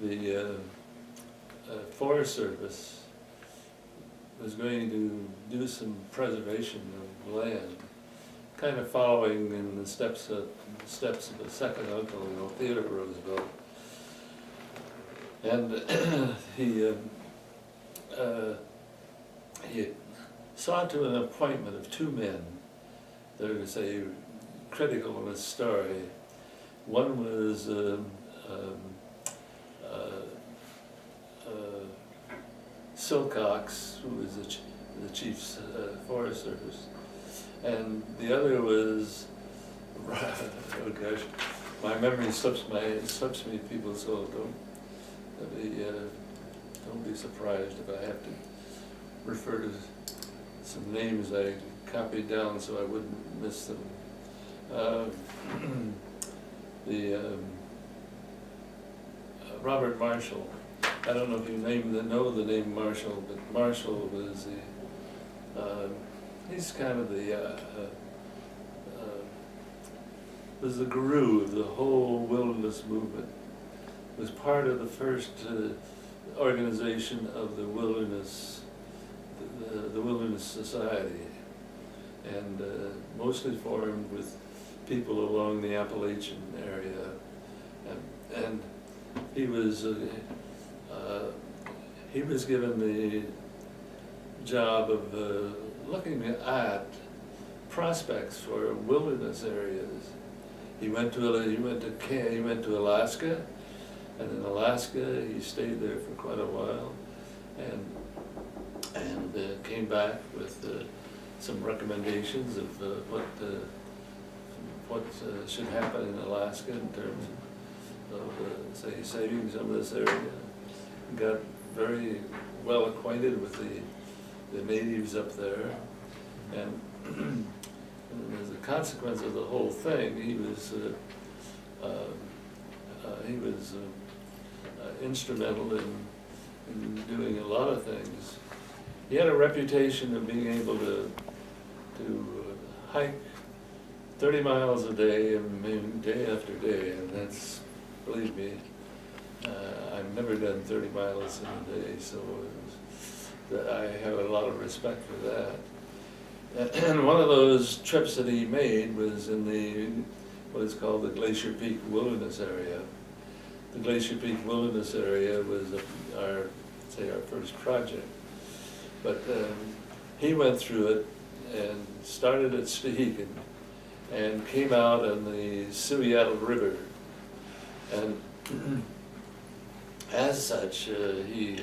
the Forest Service was going to do some preservation of land, kind of following in the steps of a second uncle, Theodore Roosevelt. And he saw to an appointment of two men that are, say, critical in his story. One was Silcox, who was the chief Forest Service, and the other was, oh gosh, my memory slips me, people, so don't be surprised if I have to refer to some names I copied down so I wouldn't miss them. Robert Marshall. I don't know if you know the name Marshall, but Marshall was he's kind of was the guru of the whole wilderness movement. Was part of the first organization of the wilderness, the Wilderness Society, and mostly formed with people along the Appalachian area, and he was given the job of looking at prospects for wilderness areas. He went to Alaska, and in Alaska he stayed there for quite a while, and came back with some recommendations of what should happen in Alaska in terms of say, saving some of this area. Got very well acquainted with the natives up there, and as a consequence of the whole thing, he was instrumental in doing a lot of things. He had a reputation of being able to hike 30 miles a day, and maybe day after day, and that's, believe me, I've never done 30 miles in a day, so I have a lot of respect for that. And one of those trips that he made was in what is called the Glacier Peak Wilderness Area. The Glacier Peak Wilderness Area was our first project. But he went through it and started at Stehekin and came out on the Seattle River. And as such, he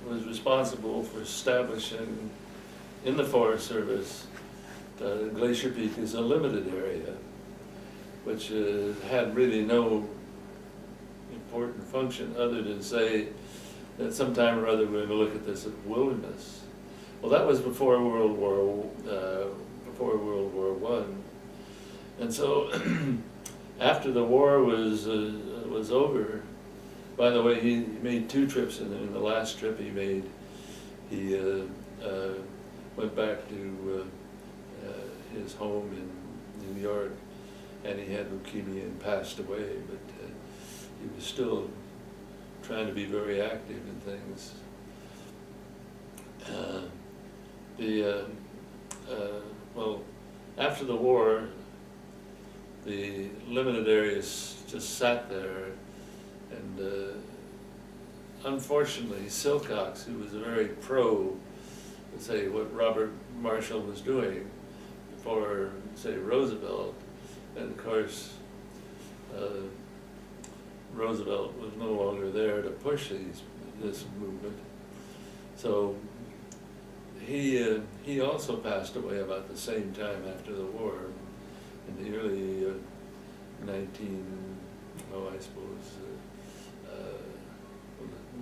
was responsible for establishing in the Forest Service Glacier Peak as a limited area, which had really no important function other than say that sometime or other we're going to look at this as wilderness. Well, that was before World War I, and so after the war was over. By the way, he made two trips, and in the last trip he made, he went back to his home in New York, and he had leukemia and passed away, but he was still trying to be very active in things. Well, after the war, the limited areas just sat there, and unfortunately Silcox, who was a very pro, let's say, what Robert Marshall was doing for, say, Roosevelt, and of course Roosevelt was no longer there to push this movement. So he also passed away about the same time after the war, in the early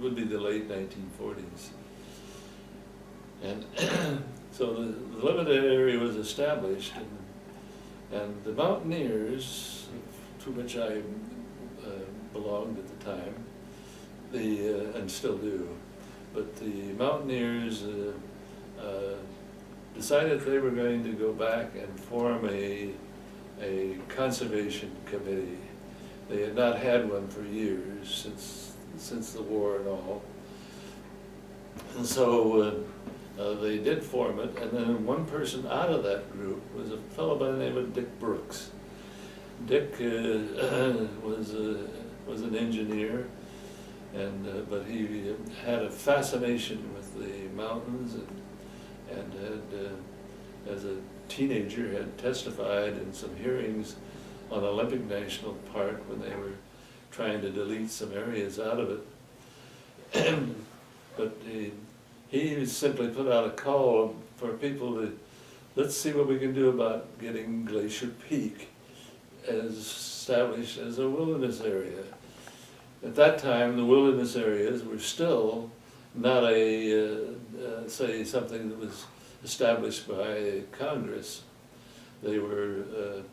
would be the late 1940s. And so the limited area was established, and the mountaineers, to which I belonged at the time, and still do, but the mountaineers decided they were going to go back and form a a conservation committee. They had not had one for years, since the war and all. And so they did form it, and then one person out of that group was a fellow by the name of Dick Brooks. Dick was an engineer, and but he had a fascination with the mountains, and had, as a teenager, had testified in some hearings on Olympic National Park when they were trying to delete some areas out of it. But he simply put out a call for people to, let's see what we can do about getting Glacier Peak as established as a wilderness area. At that time, the wilderness areas were still not say something that was established by Congress. They were,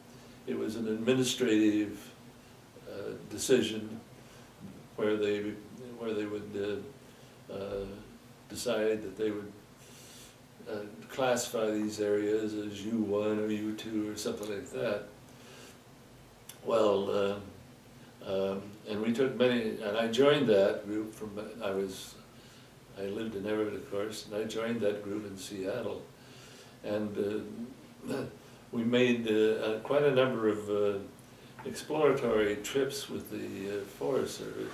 it was an administrative decision where they would decide that they would classify these areas as U1 or U2 or something like that. Well, and we took many, and I joined that group from, I lived in Everett, of course, and I joined that group in Seattle. And we made quite a number of exploratory trips with the Forest Service,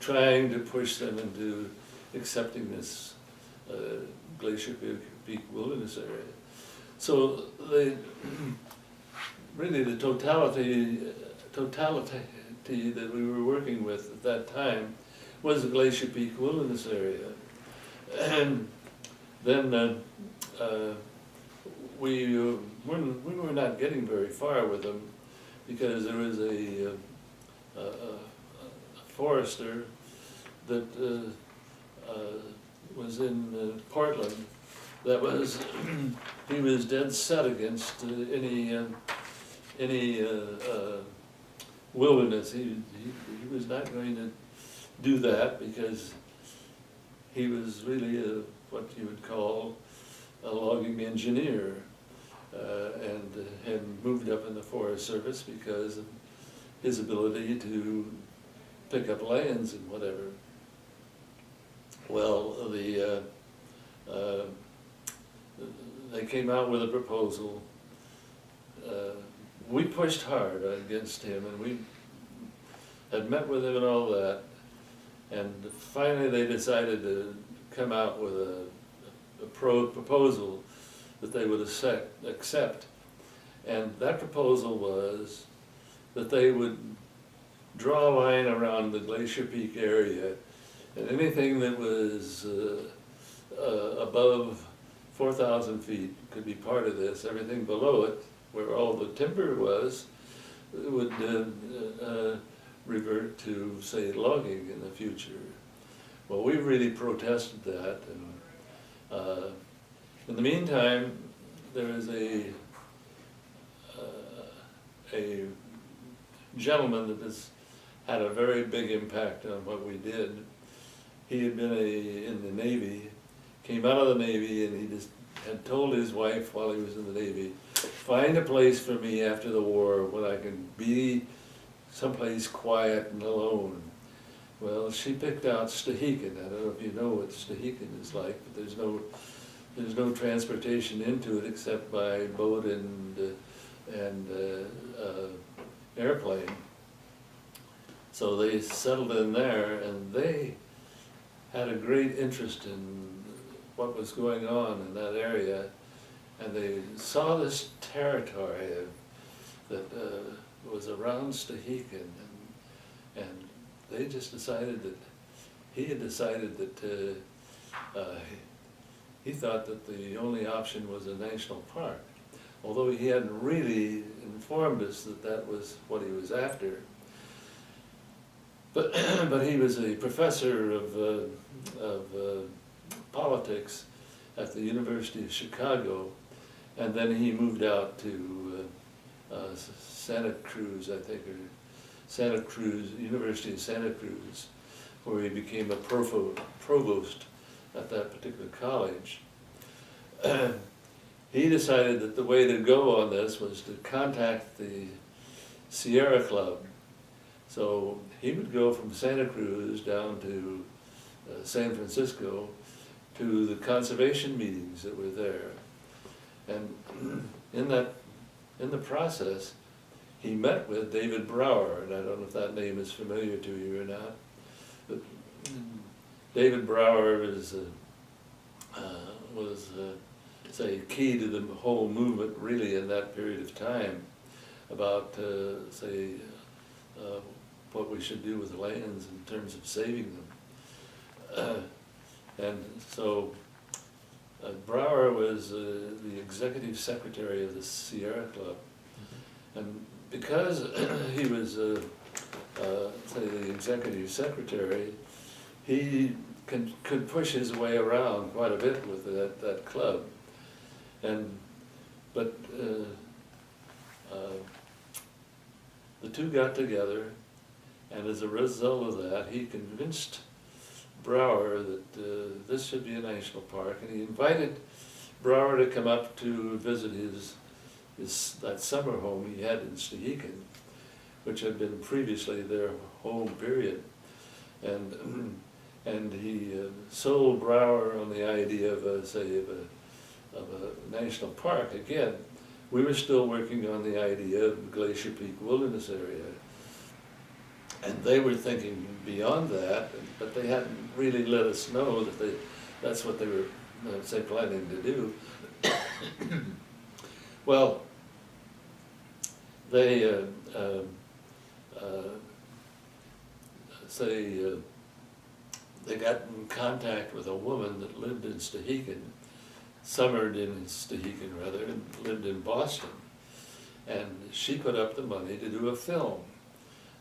trying to push them into accepting this Glacier Peak Wilderness area. So really the totality that we were working with at that time was the Glacier Peak Wilderness area. And then we were not getting very far with them, because there was a forester that was in Portland that was he was dead set against any wilderness. He was not going to do that, because he was really what you would call a logging engineer, and had moved up in the Forest Service because of his ability to pick up lands and whatever. Well, they came out with a proposal. We pushed hard against him, and we had met with him and all that, and finally they decided to come out with a proposal that they would accept. And that proposal was that they would draw a line around the Glacier Peak area, and anything that was above 4,000 feet could be part of this. Everything below it, where all the timber was, would revert to, say, logging in the future. Well, we really protested that, and in the meantime, there was a gentleman that has had a very big impact on what we did. He had been in the Navy, came out of the Navy, and he just had told his wife while he was in the Navy, find a place for me after the war when I can be someplace quiet and alone. Well, she picked out Stehekin. I don't know if you know what Stehekin is like, but there's no transportation into it except by boat and airplane. So they settled in there, and they had a great interest in what was going on in that area, and they saw this territory that was around Stehekin, and they just decided that he had decided that he thought that the only option was a national park, although he hadn't really informed us that that was what he was after. But he was a professor of politics at the University of Chicago, and then he moved out to Santa Cruz, I think, or Santa Cruz, University of Santa Cruz, where he became a provost at that particular college. he decided that the way to go on this was to contact the Sierra Club. So he would go from Santa Cruz down to San Francisco to the conservation meetings that were there. And in the process, he met with David Brower, and I don't know if that name is familiar to you or not, but David Brower was say, key to the whole movement really in that period of time about, what we should do with the lands in terms of saving them. And so Brower was the executive secretary of the Sierra Club. And because he was, the executive secretary, he could push his way around quite a bit with that club. But the two got together, and as a result of that, he convinced Brower that this should be a national park, and he invited Brower to come up to visit that summer home he had in Stehekin, which had been previously their home period. And he sold Brower on the idea of a national park. Again, we were still working on the idea of Glacier Peak Wilderness Area. And they were thinking beyond that, but they hadn't really let us know that that's what they were, planning to do. Well, they they got in contact with a woman that lived in Stehekin, summered in Stehekin rather, and lived in Boston. And she put up the money to do a film,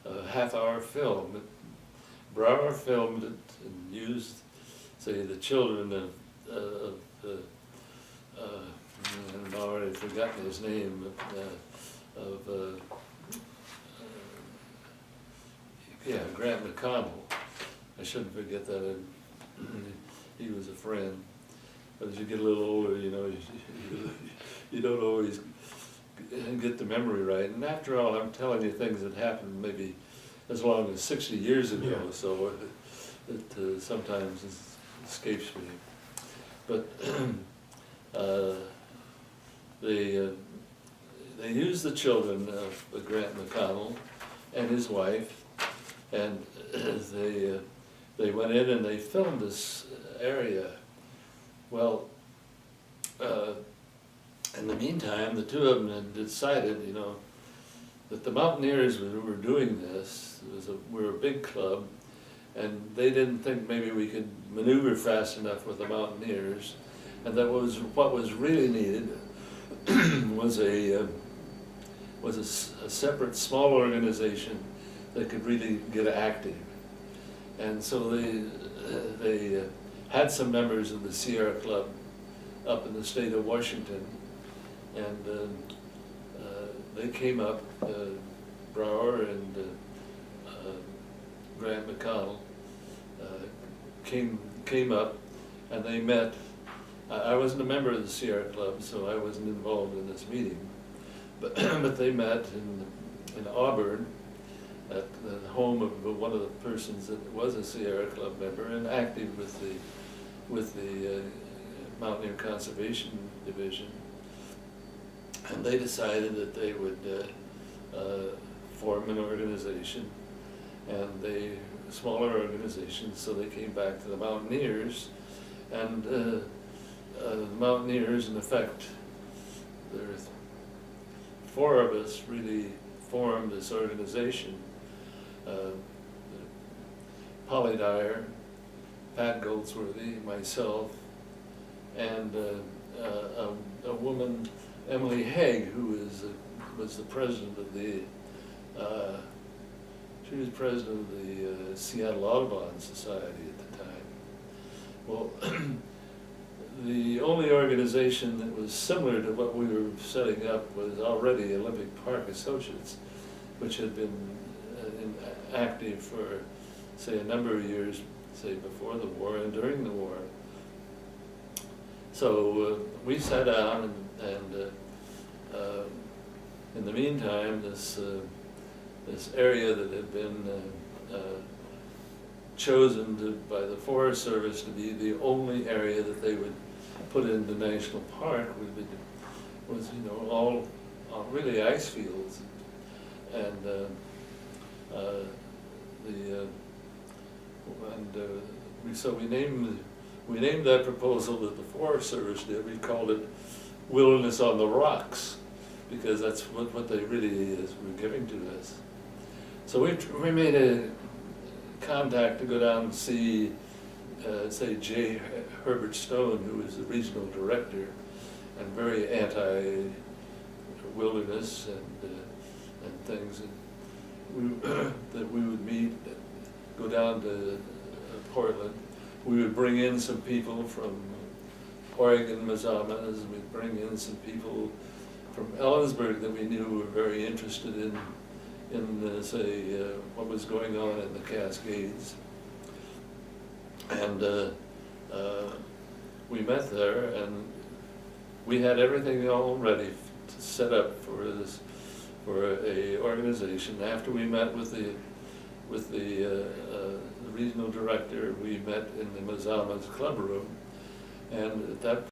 a half-hour film. Brower filmed it and used, the children of I've already forgotten his name, Grant McConnell. I shouldn't forget that. He was a friend. But as you get a little older, you don't always get the memory right. And after all, I'm telling you things that happened maybe as long as 60 years ago, yeah. So it sometimes escapes me. But they used the children of Grant McConnell and his wife, and they went in and they filmed this area. Well, in the meantime, the two of them had decided, that the Mountaineers were doing this. We're a big club, and they didn't think maybe we could maneuver fast enough with the Mountaineers, and that what was really needed was a separate small organization that could really get active. And so they had some members of the Sierra Club up in the state of Washington, and they came up, Brower and Grant McConnell came up, and they met. I wasn't a member of the Sierra Club, so I wasn't involved in this meeting, but they met in Auburn at the home of one of the persons that was a Sierra Club member and active with the Mountaineer Conservation Division. And they decided that they would form an organization, and a smaller organization, so they came back to the Mountaineers, and the Mountaineers, in effect, there are four of us really formed this organization. Polly Dyer, Pat Goldsworthy, myself, and a woman, Emily Haig, who was the president of the she was president of the Seattle Audubon Society at the time. Well, the only organization that was similar to what we were setting up was already Olympic Park Associates, which had been active for, a number of years, before the war and during the war. So we sat down and And in the meantime, this area that had been chosen by the Forest Service to be the only area that they would put in the national park was, you know, all really ice fields. And so we named that proposal that the Forest Service did. We called it Wilderness on the Rocks, because that's what they really were giving to us. So we made a contact to go down and see, say, J. Herbert Stone, who was the regional director and very anti-wilderness and things. And that we would meet, go down to Portland. We would bring in some people from Oregon, Mazamas. We'd bring in some people from Ellensburg that we knew were very interested in say, what was going on in the Cascades. And we met there, and we had everything all ready to set up for a organization. After we met with the regional director, we met in the Mazamas club room, and at that